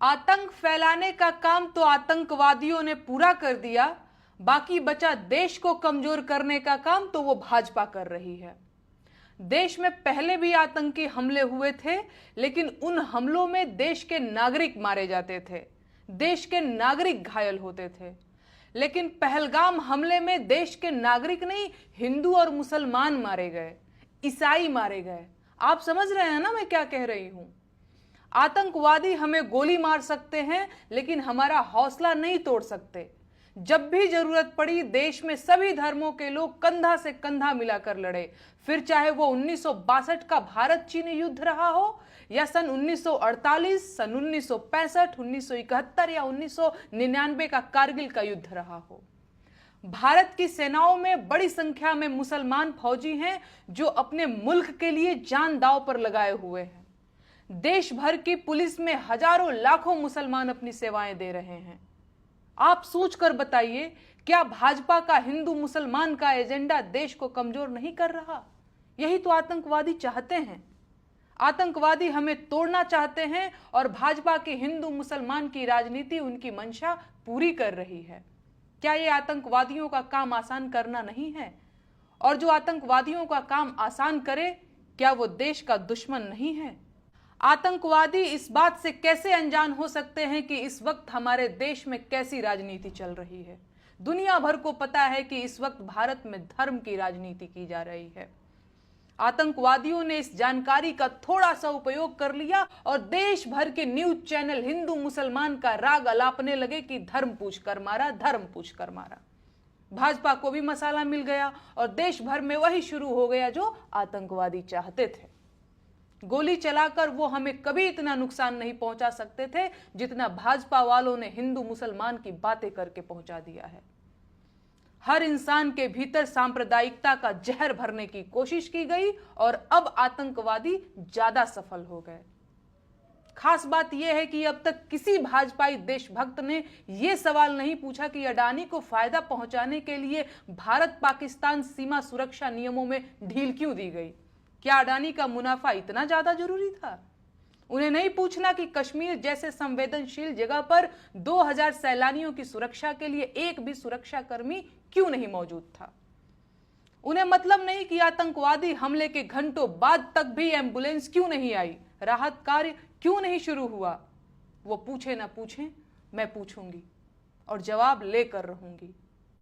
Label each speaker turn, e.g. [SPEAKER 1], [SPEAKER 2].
[SPEAKER 1] आतंक फैलाने का काम तो आतंकवादियों ने पूरा कर दिया, बाकी बचा देश को कमजोर करने का काम तो वो भाजपा कर रही है। देश में पहले भी आतंकी हमले हुए थे, लेकिन उन हमलों में देश के नागरिक मारे जाते थे, देश के नागरिक घायल होते थे। लेकिन पहलगाम हमले में देश के नागरिक नहीं, हिंदू और मुसलमान मारे गए, ईसाई मारे गए। आप समझ रहे हैं ना मैं क्या कह रही हूं? आतंकवादी हमें गोली मार सकते हैं, लेकिन हमारा हौसला नहीं तोड़ सकते। जब भी जरूरत पड़ी देश में सभी धर्मों के लोग कंधा से कंधा मिलाकर लड़े, फिर चाहे वो 1962 का भारत चीन युद्ध रहा हो, या सन 1948, सन 1965, 1971 या 1999 का कारगिल का युद्ध रहा हो। भारत की सेनाओं में बड़ी संख्या में मुसलमान फौजी हैं जो अपने मुल्क के लिए जान दांव पर लगाए हुए हैं। देश भर की पुलिस में हजारों लाखों मुसलमान अपनी सेवाएं दे रहे हैं। आप सोचकर बताइए, क्या भाजपा का हिंदू मुसलमान का एजेंडा देश को कमजोर नहीं कर रहा? यही तो आतंकवादी चाहते हैं। आतंकवादी हमें तोड़ना चाहते हैं और भाजपा की हिंदू मुसलमान की राजनीति उनकी मंशा पूरी कर रही है। क्या यह आतंकवादियों का काम आसान करना नहीं है? और जो आतंकवादियों का काम आसान करे, क्या वो देश का दुश्मन नहीं है? आतंकवादी इस बात से कैसे अनजान हो सकते हैं कि इस वक्त हमारे देश में कैसी राजनीति चल रही है? दुनिया भर को पता है कि इस वक्त भारत में धर्म की राजनीति की जा रही है। आतंकवादियों ने इस जानकारी का थोड़ा सा उपयोग कर लिया और देश भर के न्यूज चैनल हिंदू मुसलमान का राग अलापने लगे कि धर्म पूछ कर मारा, धर्म पूछ कर मारा। भाजपा को भी मसाला मिल गया और देश भर में वही शुरू हो गया जो आतंकवादी चाहते थे। गोली चलाकर वो हमें कभी इतना नुकसान नहीं पहुंचा सकते थे जितना भाजपा वालों ने हिंदू मुसलमान की बातें करके पहुंचा दिया है। हर इंसान के भीतर सांप्रदायिकता का जहर भरने की कोशिश की गई और अब आतंकवादी ज्यादा सफल हो गए। खास बात यह है कि अब तक किसी भाजपाई देशभक्त ने यह सवाल नहीं पूछा कि अडानी को फायदा पहुंचाने के लिए भारत पाकिस्तान सीमा सुरक्षा नियमों में ढील क्यों दी गई। क्या अडानी का मुनाफा इतना ज्यादा जरूरी था? उन्हें नहीं पूछना कि कश्मीर जैसे संवेदनशील जगह पर 2000 सैलानियों की सुरक्षा के लिए एक भी सुरक्षा कर्मी क्यों नहीं मौजूद था? उन्हें मतलब नहीं कि आतंकवादी हमले के घंटों बाद तक भी एम्बुलेंस क्यों नहीं आई, राहत कार्य क्यों नहीं शुरू हुआ? वो पूछे ना पूछे, मैं पूछूंगी और जवाब लेकर रहूंगी।